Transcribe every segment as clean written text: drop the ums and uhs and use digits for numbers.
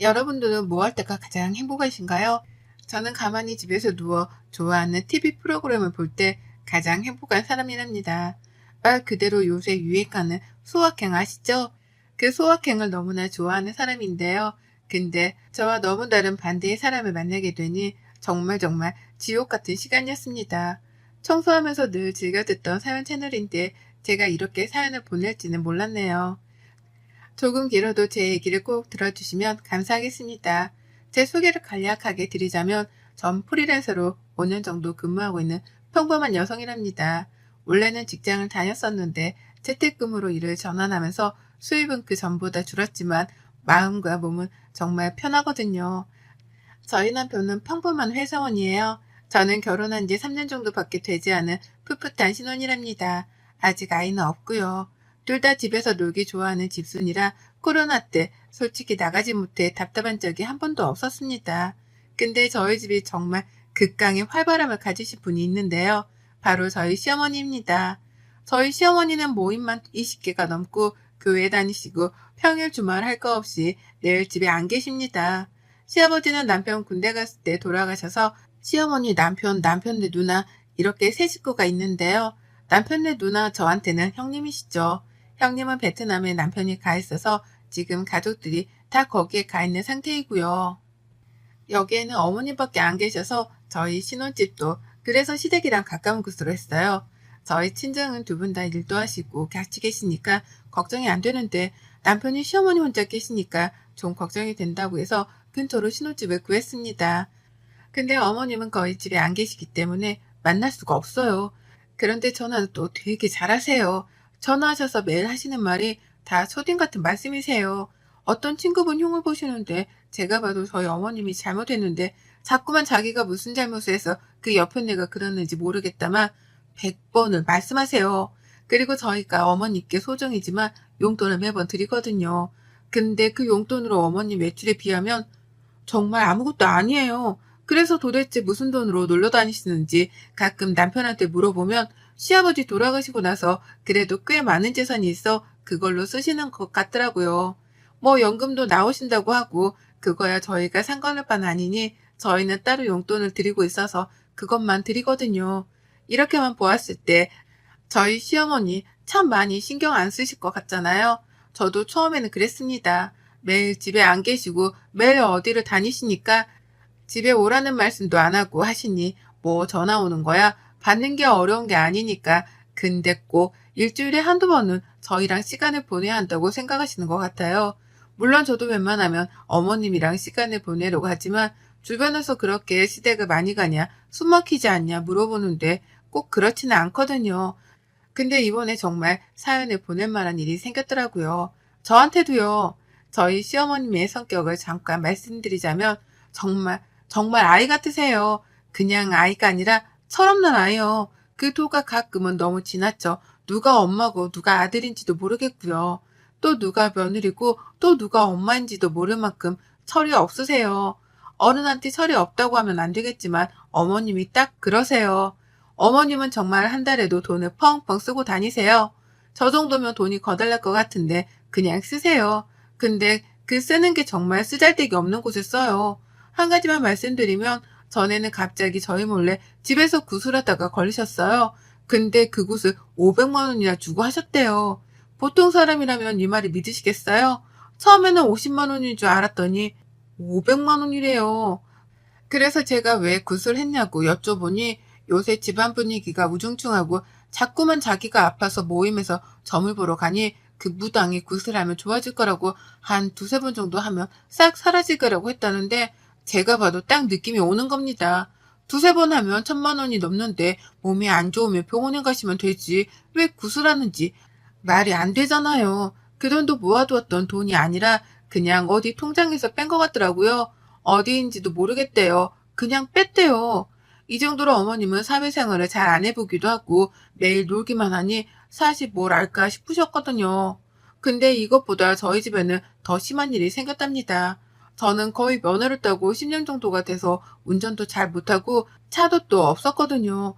여러분들은 뭐 할 때가 가장 행복하신가요? 저는 가만히 집에서 누워 좋아하는 TV 프로그램을 볼 때 가장 행복한 사람이랍니다. 말 그대로 요새 유행하는 소확행 아시죠? 그 소확행을 너무나 좋아하는 사람인데요. 근데 저와 너무 다른 반대의 사람을 만나게 되니 정말 지옥 같은 시간이었습니다. 청소하면서 늘 즐겨 듣던 사연 채널인데 제가 이렇게 사연을 보낼지는 몰랐네요. 조금 길어도 제 얘기를 꼭 들어주시면 감사하겠습니다. 제 소개를 간략하게 드리자면 전 프리랜서로 5년 정도 근무하고 있는 평범한 여성이랍니다. 원래는 직장을 다녔었는데 재택근무로 일을 전환하면서 수입은 그 전보다 줄었지만 마음과 몸은 정말 편하거든요. 저희 남편은 평범한 회사원이에요. 저는 결혼한 지 3년 정도밖에 되지 않은 풋풋한 신혼이랍니다. 아직 아이는 없고요. 둘 다 집에서 놀기 좋아하는 집순이라 코로나 때 솔직히 나가지 못해 답답한 적이 한 번도 없었습니다. 근데 저희 집이 정말 극강의 활발함을 가지신 분이 있는데요. 바로 저희 시어머니입니다. 저희 시어머니는 모임만 20개가 넘고 교회 다니시고 평일 주말 할 거 없이 늘 집에 안 계십니다. 시아버지는 남편 군대 갔을 때 돌아가셔서 시어머니 남편네 누나 이렇게 세 식구가 있는데요. 남편네 누나 저한테는 형님이시죠. 형님은 베트남에 남편이 가 있어서 지금 가족들이 다 거기에 가 있는 상태이고요. 여기에는 어머님밖에 안 계셔서 저희 신혼집도 그래서 시댁이랑 가까운 곳으로 했어요. 저희 친정은 두 분 다 일도 하시고 같이 계시니까 걱정이 안 되는데 남편이 시어머니 혼자 계시니까 좀 걱정이 된다고 해서 근처로 신혼집을 구했습니다. 근데 어머님은 거의 집에 안 계시기 때문에 만날 수가 없어요. 그런데 전화는 또 되게 잘하세요. 전화하셔서 매일 하시는 말이 다 초딩 같은 말씀이세요. 어떤 친구분 흉을 보시는데 제가 봐도 저희 어머님이 잘못했는데 자꾸만 자기가 무슨 잘못을 해서 그 옆에 내가 그러는지 모르겠다만 100번을 말씀하세요. 그리고 저희가 어머니께 소정이지만 용돈을 매번 드리거든요. 근데 그 용돈으로 어머님 외출에 비하면 정말 아무것도 아니에요. 그래서 도대체 무슨 돈으로 놀러 다니시는지 가끔 남편한테 물어보면 시아버지 돌아가시고 나서 그래도 꽤 많은 재산이 있어 그걸로 쓰시는 것 같더라고요. 뭐 연금도 나오신다고 하고 그거야 저희가 상관할 바는 아니니 저희는 따로 용돈을 드리고 있어서 그것만 드리거든요. 이렇게만 보았을 때 저희 시어머니 참 많이 신경 안 쓰실 것 같잖아요. 저도 처음에는 그랬습니다. 매일 집에 안 계시고 매일 어디를 다니시니까 집에 오라는 말씀도 안 하고 하시니 뭐 전화 오는 거야 받는 게 어려운 게 아니니까 근데 꼭 일주일에 한두 번은 저희랑 시간을 보내야 한다고 생각하시는 것 같아요. 물론 저도 웬만하면 어머님이랑 시간을 보내려고 하지만 주변에서 그렇게 시댁을 많이 가냐 숨 막히지 않냐 물어보는데 꼭 그렇지는 않거든요. 근데 이번에 정말 사연을 보낼 만한 일이 생겼더라고요. 저한테도요. 저희 시어머님의 성격을 잠깐 말씀드리자면 정말 아이 같으세요. 그냥 아이가 아니라 철없는 아이요. 그 도가 가끔은 너무 지나쳐 누가 엄마고 누가 아들인지도 모르겠고요. 또 누가 며느리고 또 누가 엄마인지도 모를 만큼 철이 없으세요. 어른한테 철이 없다고 하면 안 되겠지만 어머님이 딱 그러세요. 어머님은 정말 한 달에도 돈을 펑펑 쓰고 다니세요. 저 정도면 돈이 거달날 것 같은데 그냥 쓰세요. 근데 그 쓰는 게 정말 쓰잘데기 없는 곳에 써요. 한 가지만 말씀드리면 전에는 갑자기 저희 몰래 집에서 구슬하다가 걸리셨어요. 근데 그곳을 500만 원이나 주고 하셨대요. 보통 사람이라면 이 말이 믿으시겠어요? 처음에는 50만 원인 줄 알았더니 500만 원이래요. 그래서 제가 왜 구슬했냐고 여쭤보니 요새 집안 분위기가 우중충하고 자꾸만 자기가 아파서 모임에서 점을 보러 가니 그 무당이 구슬하면 좋아질 거라고 한 두세 번 정도 하면 싹 사라질 거라고 했다는데 제가 봐도 딱 느낌이 오는 겁니다. 두세 번 하면 1,000만 원이 넘는데 몸이 안 좋으면 병원에 가시면 되지 왜 구슬하는지 말이 안 되잖아요. 그 돈도 모아두었던 돈이 아니라 그냥 어디 통장에서 뺀 것 같더라고요. 어디인지도 모르겠대요. 그냥 뺐대요. 이 정도로 어머님은 사회생활을 잘 안 해보기도 하고 매일 놀기만 하니 사실 뭘 알까 싶으셨거든요. 근데 이것보다 저희 집에는 더 심한 일이 생겼답니다. 저는 거의 면허를 따고 10년 정도가 돼서 운전도 잘 못하고 차도 또 없었거든요.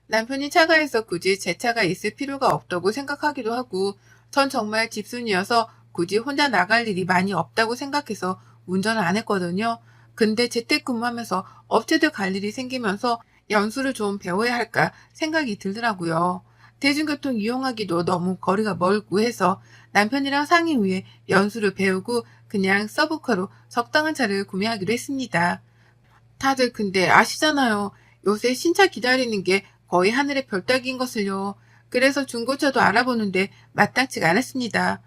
남편이 차가 있어 굳이 제 차가 있을 필요가 없다고 생각하기도 하고 전 정말 집순이어서 굳이 혼자 나갈 일이 많이 없다고 생각해서 운전을 안 했거든요. 근데 재택근무하면서 업체들 갈 일이 생기면서 연수를 좀 배워야 할까 생각이 들더라고요. 대중교통 이용하기도 너무 거리가 멀고 해서 남편이랑 상의 후에 연수를 배우고 그냥 서브카로 적당한 차를 구매하기로 했습니다. 다들 근데 아시잖아요. 요새 신차 기다리는 게 거의 하늘의 별 따기인 것을요. 그래서 중고차도 알아보는데 마땅치가 않았습니다.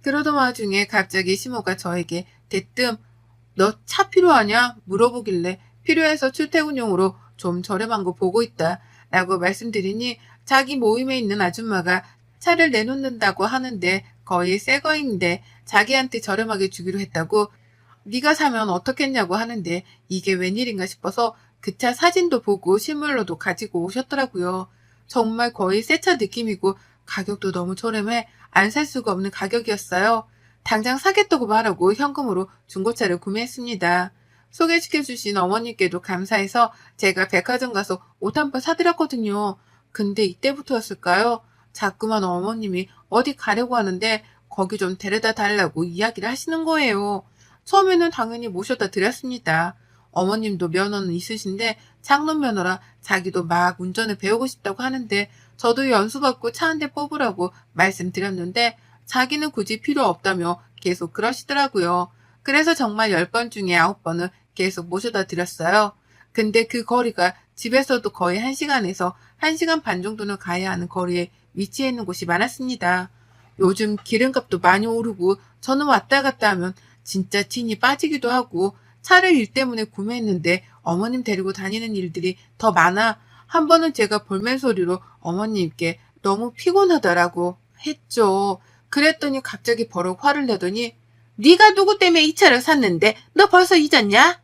그러던 와중에 갑자기 시모가 저에게 대뜸 너 차 필요하냐? 물어보길래 필요해서 출퇴근용으로 좀 저렴한 거 보고 있다 라고 말씀드리니 자기 모임에 있는 아줌마가 차를 내놓는다고 하는데 거의 새 거인데 자기한테 저렴하게 주기로 했다고 네가 사면 어떻겠냐고 하는데 이게 웬일인가 싶어서 그 차 사진도 보고 실물로도 가지고 오셨더라고요. 정말 거의 새 차 느낌이고 가격도 너무 저렴해 안 살 수가 없는 가격이었어요. 당장 사겠다고 말하고 현금으로 중고차를 구매했습니다. 소개시켜주신 어머님께도 감사해서 제가 백화점 가서 옷 한 벌 사드렸거든요. 근데 이때부터였을까요? 자꾸만 어머님이 어디 가려고 하는데 거기 좀 데려다 달라고 이야기를 하시는 거예요. 처음에는 당연히 모셔다 드렸습니다. 어머님도 면허는 있으신데 장롱 면허라 자기도 막 운전을 배우고 싶다고 하는데 저도 연수받고 차 한 대 뽑으라고 말씀드렸는데 자기는 굳이 필요 없다며 계속 그러시더라고요. 그래서 정말 10번 중에 9번은 계속 모셔다 드렸어요. 근데 그 거리가 집에서도 거의 1시간에서 1시간 반 정도는 가야 하는 거리에 위치해 있는 곳이 많았습니다. 요즘 기름값도 많이 오르고 저는 왔다 갔다 하면 진짜 진이 빠지기도 하고 차를 일 때문에 구매했는데 어머님 데리고 다니는 일들이 더 많아 한 번은 제가 볼멘 소리로 어머님께 너무 피곤하다라고 했죠. 그랬더니 갑자기 버럭 화를 내더니 네가 누구 때문에 이 차를 샀는데 너 벌써 잊었냐?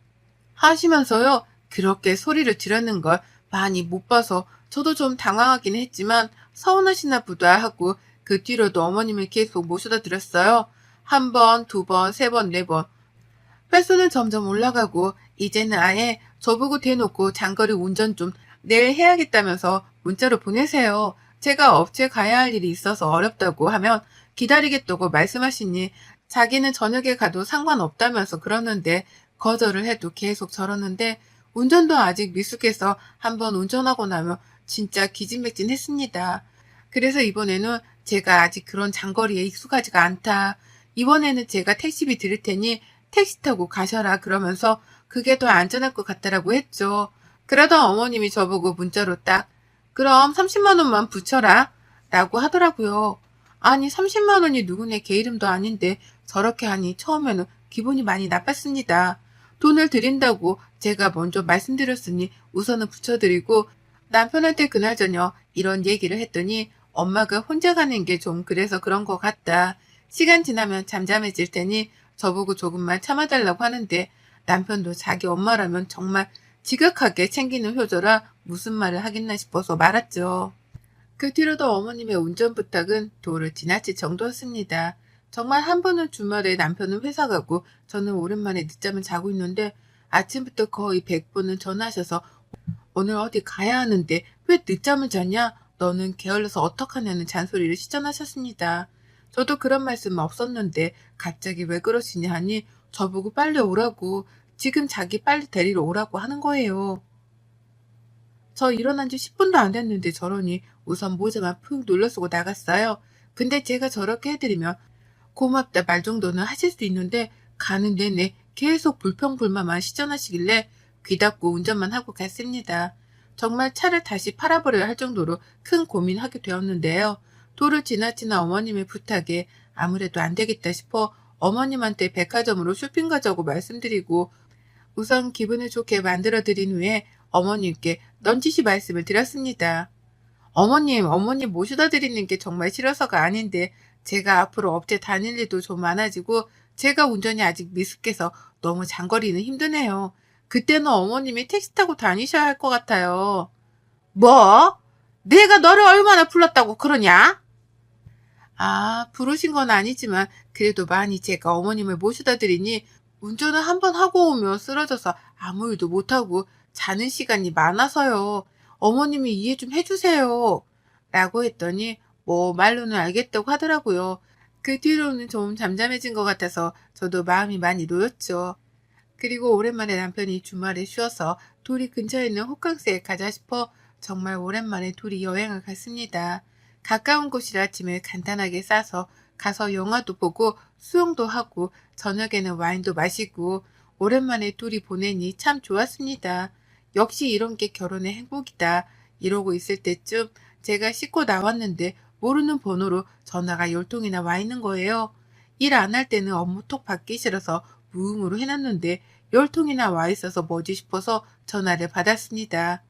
하시면서요. 그렇게 소리를 지르는 걸 많이 못 봐서 저도 좀 당황하긴 했지만 서운하시나 보다 하고 그 뒤로도 어머님을 계속 모셔다 드렸어요. 한 번, 두 번, 세 번, 네 번. 횟수는 점점 올라가고 이제는 아예 저보고 대놓고 장거리 운전 좀 내일 해야겠다면서 문자로 보내세요. 제가 업체 가야 할 일이 있어서 어렵다고 하면 기다리겠다고 말씀하시니 자기는 저녁에 가도 상관없다면서 그러는데 거절을 해도 계속 저러는데 운전도 아직 미숙해서 한번 운전하고 나면 진짜 기진맥진했습니다. 그래서 이번에는 제가 아직 그런 장거리에 익숙하지가 않다. 이번에는 제가 택시비 드릴 테니 택시 타고 가셔라 그러면서 그게 더 안전할 것 같다라고 했죠. 그러던 어머님이 저보고 문자로 딱 그럼 30만 원만 붙여라 라고 하더라고요. 아니 30만 원이 누구네 개 이름도 아닌데 저렇게 하니 처음에는 기분이 많이 나빴습니다. 돈을 드린다고 제가 먼저 말씀드렸으니 우선은 붙여드리고 남편한테 그날 저녁 이런 얘기를 했더니 엄마가 혼자 가는 게 좀 그래서 그런 것 같다. 시간 지나면 잠잠해질 테니 저보고 조금만 참아달라고 하는데 남편도 자기 엄마라면 정말 지극하게 챙기는 효조라 무슨 말을 하겠나 싶어서 말았죠. 그 뒤로도 어머님의 운전 부탁은 도를 지나칠 정도였습니다. 정말 한 번은 주말에 남편은 회사 가고 저는 오랜만에 늦잠을 자고 있는데 아침부터 거의 100번은 전화하셔서 오늘 어디 가야 하는데 왜 늦잠을 자냐? 너는 게을러서 어떡하냐는 잔소리를 시전하셨습니다. 저도 그런 말씀은 없었는데 갑자기 왜 그러시냐 하니 저보고 빨리 오라고 지금 자기 빨리 데리러 오라고 하는 거예요. 저 일어난 지 10분도 안 됐는데 저러니 우선 모자만 푹 눌러쓰고 나갔어요. 근데 제가 저렇게 해드리면 고맙다 말 정도는 하실 수 있는데 가는 내내 계속 불평불만만 시전하시길래 귀 닫고 운전만 하고 갔습니다. 정말 차를 다시 팔아버려야 할 정도로 큰 고민하게 되었는데요. 도를 지나치는 어머님의 부탁에 아무래도 안 되겠다 싶어 어머님한테 백화점으로 쇼핑 가자고 말씀드리고 우선 기분을 좋게 만들어드린 후에 어머님께 넌지시 말씀을 드렸습니다. 어머님 모셔다 드리는 게 정말 싫어서가 아닌데 제가 앞으로 업체 다닐 일도 좀 많아지고 제가 운전이 아직 미숙해서 너무 장거리는 힘드네요. 그때는 어머님이 택시 타고 다니셔야 할 것 같아요. 뭐? 내가 너를 얼마나 불렀다고 그러냐? 아, 부르신 건 아니지만 그래도 많이 제가 어머님을 모셔다 드리니 운전을 한번 하고 오면 쓰러져서 아무 일도 못하고 자는 시간이 많아서요. 어머님이 이해 좀 해주세요. 라고 했더니 뭐 말로는 알겠다고 하더라고요. 그 뒤로는 좀 잠잠해진 것 같아서 저도 마음이 많이 놓였죠. 그리고 오랜만에 남편이 주말에 쉬어서 둘이 근처에 있는 호캉스에 가자 싶어 정말 오랜만에 둘이 여행을 갔습니다. 가까운 곳이라 짐을 간단하게 싸서 가서 영화도 보고 수영도 하고 저녁에는 와인도 마시고 오랜만에 둘이 보내니 참 좋았습니다. 역시 이런 게 결혼의 행복이다. 이러고 있을 때쯤 제가 씻고 나왔는데 모르는 번호로 전화가 10통이나 와 있는 거예요. 일 안 할 때는 업무 톡 받기 싫어서 무음으로 해놨는데 10통이나 와 있어서 뭐지 싶어서 전화를 받았습니다.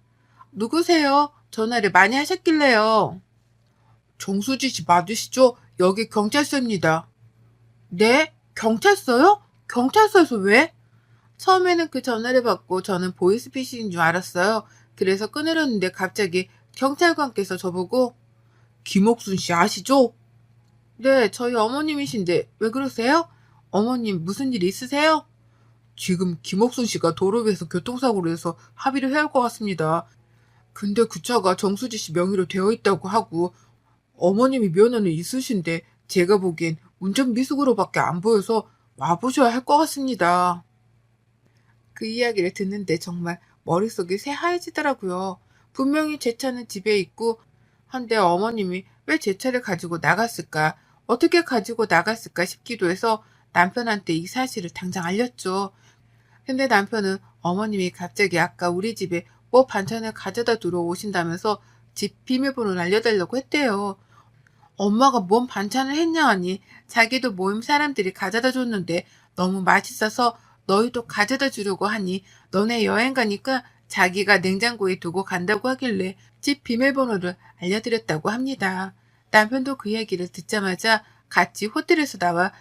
누구세요? 전화를 많이 하셨길래요. 정수지 씨 맞으시죠? 여기 경찰서입니다. 네? 경찰서요? 경찰서에서 왜? 처음에는 그 전화를 받고 저는 보이스피싱인 줄 알았어요. 그래서 끊으려는데 갑자기 경찰관께서 저보고 김옥순 씨 아시죠? 네, 저희 어머님이신데 왜 그러세요? 어머님 무슨 일 있으세요? 지금 김옥순 씨가 도로 위에서 교통사고를 해서 합의를 해야 할 것 같습니다. 근데 그 차가 정수지 씨 명의로 되어 있다고 하고 어머님이 면허는 있으신데 제가 보기엔 운전 미숙으로밖에 안 보여서 와보셔야 할 것 같습니다. 그 이야기를 듣는데 정말 머릿속이 새하얘지더라고요. 분명히 제 차는 집에 있고 한데 어머님이 왜 제 차를 가지고 나갔을까? 어떻게 가지고 나갔을까 싶기도 해서 남편한테 이 사실을 당장 알렸죠. 근데 남편은 어머님이 갑자기 아까 우리 집에 뭐 반찬을 가져다 두러 오신다면서 집 비밀번호를 알려달라고 했대요. 엄마가 뭔 반찬을 했냐 하니 자기도 모임 사람들이 가져다 줬는데 너무 맛있어서 너희도 가져다 주려고 하니 너네 여행 가니까 자기가 냉장고에 두고 간다고 하길래 집 비밀번호를 알려드렸다고 합니다. 남편도 그 얘기를 듣자마자 같이 호텔에서 나와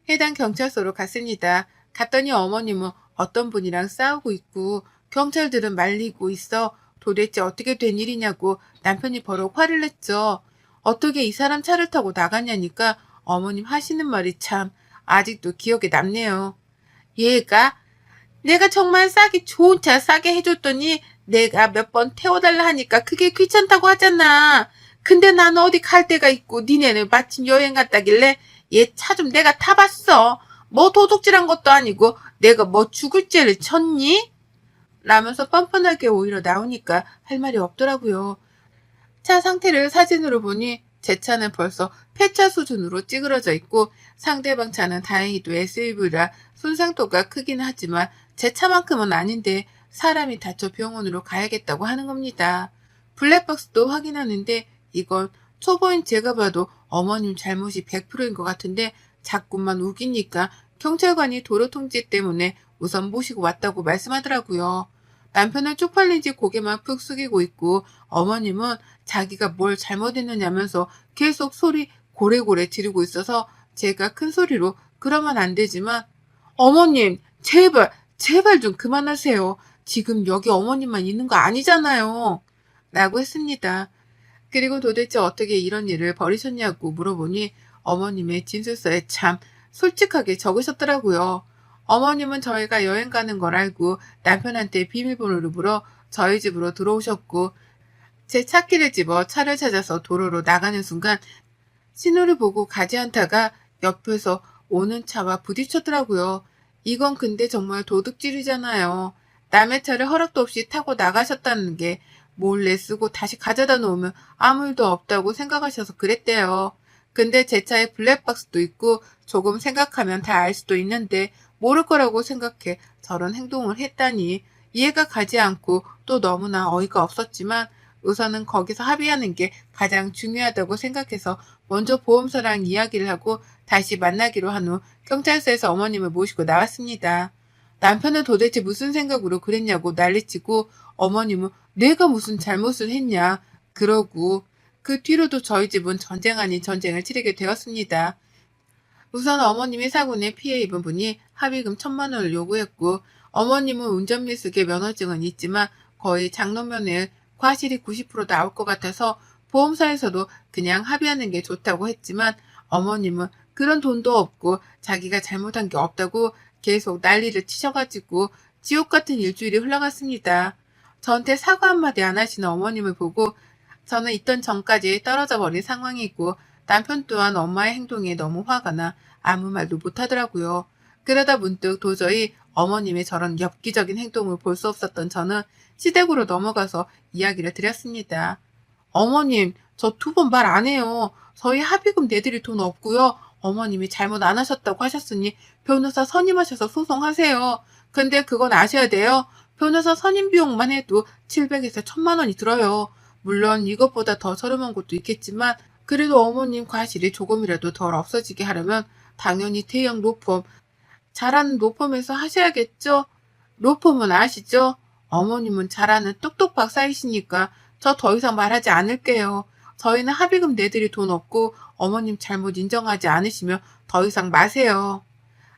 해당 경찰서로 갔습니다. 갔더니 어머님은 어떤 분이랑 싸우고 있고 경찰들은 말리고 있어 도대체 어떻게 된 일이냐고 남편이 버럭 화를 냈죠. 어떻게 이 사람 차를 타고 나갔냐니까 어머님 하시는 말이 참 아직도 기억에 남네요. 얘가 내가 정말 싸게 좋은 차 싸게 해줬더니 내가 몇 번 태워달라 하니까 그게 귀찮다고 하잖아. 근데 난 어디 갈 데가 있고 니네는 마침 여행 갔다길래 얘 차 좀 내가 타봤어. 뭐 도둑질한 것도 아니고 내가 뭐 죽을 죄를 쳤니? 라면서 뻔뻔하게 오히려 나오니까 할 말이 없더라고요. 차 상태를 사진으로 보니 제 차는 벌써 폐차 수준으로 찌그러져 있고 상대방 차는 다행히도 SUV라 손상도가 크긴 하지만 제 차만큼은 아닌데 사람이 다쳐 병원으로 가야겠다고 하는 겁니다. 블랙박스도 확인하는데 이건 초보인 제가 봐도 어머님 잘못이 100%인 것 같은데 자꾸만 우기니까 경찰관이 도로 통제 때문에 우선 모시고 왔다고 말씀하더라고요. 남편은 쪽팔린 지 고개만 푹 숙이고 있고 어머님은 자기가 뭘 잘못했느냐면서 계속 소리 고래고래 지르고 있어서 제가 큰 소리로 그러면 안 되지만 어머님 제발 제발 좀 그만하세요. 지금 여기 어머님만 있는 거 아니잖아요. 라고 했습니다. 그리고 도대체 어떻게 이런 일을 벌이셨냐고 물어보니 어머님의 진술서에 참 솔직하게 적으셨더라고요. 어머님은 저희가 여행 가는 걸 알고 남편한테 비밀번호를 물어 저희 집으로 들어오셨고 제 차키를 집어 차를 찾아서 도로로 나가는 순간 신호를 보고 가지 않다가 옆에서 오는 차와 부딪혔더라고요. 이건 근데 정말 도둑질이잖아요. 남의 차를 허락도 없이 타고 나가셨다는 게 몰래 쓰고 다시 가져다 놓으면 아무 일도 없다고 생각하셔서 그랬대요. 근데 제 차에 블랙박스도 있고 조금 생각하면 다 알 수도 있는데 모를 거라고 생각해 저런 행동을 했다니 이해가 가지 않고 또 너무나 어이가 없었지만 우선은 거기서 합의하는 게 가장 중요하다고 생각해서 먼저 보험사랑 이야기를 하고 다시 만나기로 한 후 경찰서에서 어머님을 모시고 나왔습니다. 남편은 도대체 무슨 생각으로 그랬냐고 난리치고 어머님은 내가 무슨 잘못을 했냐 그러고 그 뒤로도 저희 집은 전쟁 아닌 전쟁을 치르게 되었습니다. 우선 어머님이 사고에 피해 입은 분이 합의금 1,000만 원을 요구했고 어머님은 운전미숙의 면허증은 있지만 거의 장로면에 과실이 90% 나올 것 같아서 보험사에서도 그냥 합의하는 게 좋다고 했지만 어머님은 그런 돈도 없고 자기가 잘못한 게 없다고 계속 난리를 치셔가지고 지옥 같은 일주일이 흘러갔습니다. 저한테 사과 한마디 안 하시는 어머님을 보고 저는 있던 전까지 떨어져 버린 상황이고 남편 또한 엄마의 행동에 너무 화가 나 아무 말도 못하더라고요. 그러다 문득 도저히 어머님의 저런 엽기적인 행동을 볼 수 없었던 저는 시댁으로 넘어가서 이야기를 드렸습니다. 어머님, 저 두 번 말 안 해요. 저희 합의금 내드릴 돈 없고요. 어머님이 잘못 안 하셨다고 하셨으니 변호사 선임하셔서 소송하세요. 근데 그건 아셔야 돼요. 변호사 선임 비용만 해도 700에서 1000만 원이 들어요. 물론 이것보다 더 저렴한 곳도 있겠지만 그래도 어머님 과실이 조금이라도 덜 없어지게 하려면 당연히 대형 로펌, 잘하는 로펌에서 하셔야겠죠? 로펌은 아시죠? 어머님은 잘하는 똑똑 박사이시니까 저 더 이상 말하지 않을게요. 저희는 합의금 내드릴 돈 없고 어머님 잘못 인정하지 않으시면 더 이상 마세요.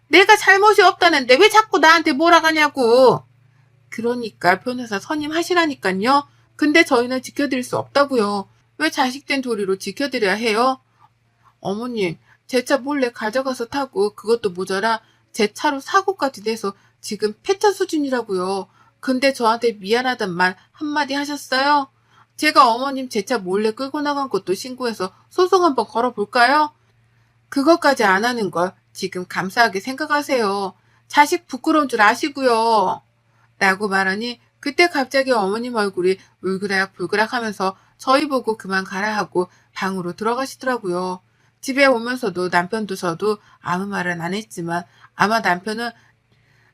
내가 잘못이 없다는데 왜 자꾸 나한테 몰아가냐고. 그러니까 변호사 선임하시라니깐요. 근데 저희는 지켜드릴 수 없다고요. 왜 자식된 도리로 지켜드려야 해요? 어머님, 제 차 몰래 가져가서 타고 그것도 모자라 제 차로 사고까지 내서 지금 폐차 수준이라고요. 근데 저한테 미안하단 말 한마디 하셨어요? 제가 어머님 제 차 몰래 끌고 나간 것도 신고해서 소송 한번 걸어볼까요? 그것까지 안 하는 걸 지금 감사하게 생각하세요. 자식 부끄러운 줄 아시고요. 라고 말하니 그때 갑자기 어머님 얼굴이 울그락불그락 하면서 저희 보고 그만 가라 하고 방으로 들어가시더라고요. 집에 오면서도 남편도 저도 아무 말은 안 했지만 아마 남편은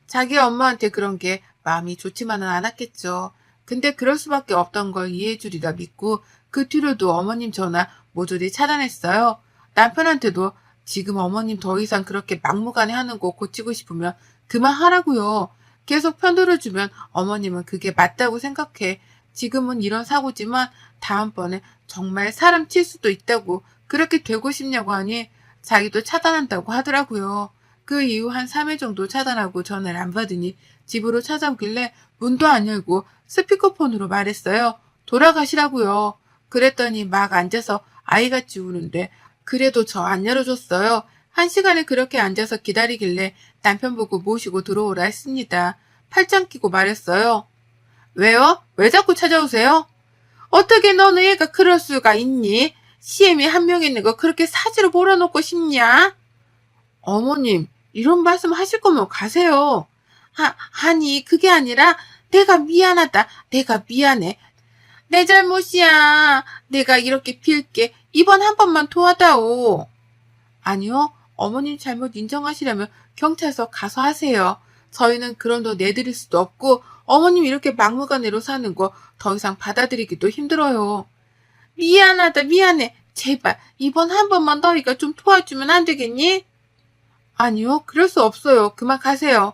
자기 엄마한테 그런 게 마음이 좋지만은 않았겠죠. 근데 그럴 수밖에 없던 걸 이해해 주리라 믿고 그 뒤로도 어머님 전화 모조리 차단했어요. 남편한테도 지금 어머님 더 이상 그렇게 막무가내 하는 거 고치고 싶으면 그만하라고요. 계속 편들어주면 어머님은 그게 맞다고 생각해. 지금은 이런 사고지만 다음번에 정말 사람 칠 수도 있다고 그렇게 되고 싶냐고 하니 자기도 차단한다고 하더라고요. 그 이후 한 3일 정도 차단하고 전화를 안 받으니 집으로 찾아오길래 문도 안 열고 스피커폰으로 말했어요. 돌아가시라고요. 그랬더니 막 앉아서 아이같이 우는데 그래도 저 안 열어줬어요. 1시간을 그렇게 앉아서 기다리길래 남편 보고 모시고 들어오라 했습니다. 팔짱 끼고 말했어요. 왜요? 왜 자꾸 찾아오세요? 어떻게 너는 애가 그럴 수가 있니? 시엠이 한 명 있는 거 그렇게 사지로 몰아놓고 싶냐? 어머님, 이런 말씀 하실 거면 가세요. 아니, 그게 아니라 내가 미안하다. 내가 미안해. 내 잘못이야. 내가 이렇게 빌게. 이번 한 번만 도와다오. 아니요. 어머님 잘못 인정하시려면 경찰서 가서 하세요. 저희는 그런 돈 내드릴 수도 없고 어머님 이렇게 막무가내로 사는 거 더 이상 받아들이기도 힘들어요. 미안하다. 미안해. 제발 이번 한 번만 너희가 좀 도와주면 안 되겠니? 아니요. 그럴 수 없어요. 그만 가세요.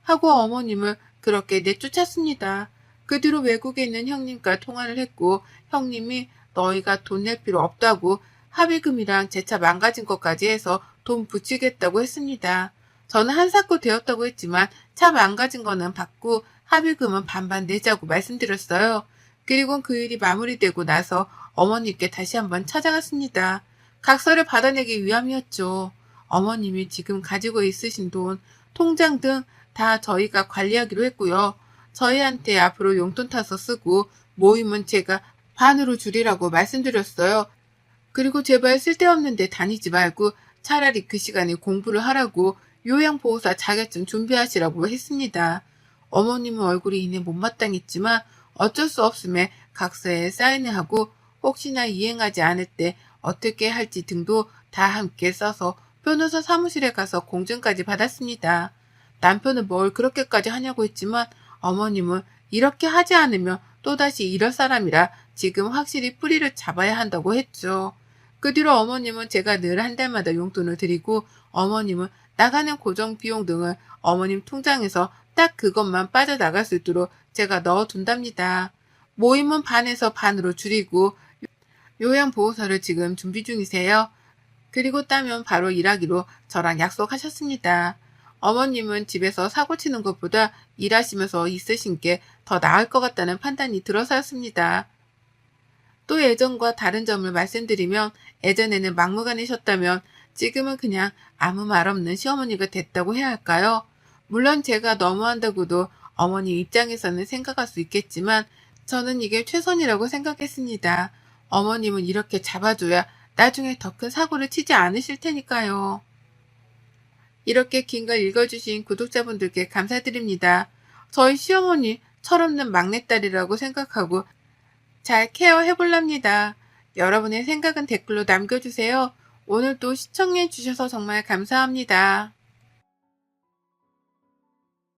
하고 어머님을 그렇게 내쫓았습니다. 그 뒤로 외국에 있는 형님과 통화를 했고 형님이 너희가 돈 낼 필요 없다고 합의금이랑 제 차 망가진 것까지 해서 돈 붙이겠다고 했습니다. 저는 한사코 되었다고 했지만 차 망가진 거는 받고 합의금은 반반 내자고 말씀드렸어요. 그리고 그 일이 마무리되고 나서 어머님께 다시 한번 찾아갔습니다. 각서를 받아내기 위함이었죠. 어머님이 지금 가지고 있으신 돈, 통장 등 다 저희가 관리하기로 했고요. 저희한테 앞으로 용돈 타서 쓰고 모임은 제가 반으로 줄이라고 말씀드렸어요. 그리고 제발 쓸데없는 데 다니지 말고 차라리 그 시간에 공부를 하라고 요양보호사 자격증 준비하시라고 했습니다. 어머님은 얼굴이 이내 못마땅했지만 어쩔 수 없음에 각서에 사인을 하고 혹시나 이행하지 않을 때 어떻게 할지 등도 다 함께 써서 변호사 사무실에 가서 공증까지 받았습니다. 남편은 뭘 그렇게까지 하냐고 했지만 어머님은 이렇게 하지 않으면 또다시 이럴 사람이라 지금 확실히 뿌리를 잡아야 한다고 했죠. 그 뒤로 어머님은 제가 늘 한 달마다 용돈을 드리고 어머님은 나가는 고정 비용 등을 어머님 통장에서 딱 그것만 빠져나갈 수 있도록 제가 넣어둔답니다. 모임은 반에서 반으로 줄이고 요양보호사를 지금 준비 중이세요. 그리고 따면 바로 일하기로 저랑 약속하셨습니다. 어머님은 집에서 사고 치는 것보다 일하시면서 있으신 게 더 나을 것 같다는 판단이 들어서였습니다. 또 예전과 다른 점을 말씀드리면 예전에는 막무가내셨다면 지금은 그냥 아무 말 없는 시어머니가 됐다고 해야 할까요? 물론 제가 너무한다고도 어머니 입장에서는 생각할 수 있겠지만 저는 이게 최선이라고 생각했습니다. 어머님은 이렇게 잡아줘야 나중에 더 큰 사고를 치지 않으실 테니까요. 이렇게 긴 걸 읽어주신 구독자분들께 감사드립니다. 저희 시어머니 철없는 막내딸이라고 생각하고 잘 케어해볼랍니다. 여러분의 생각은 댓글로 남겨주세요. 오늘도 시청해주셔서 정말 감사합니다.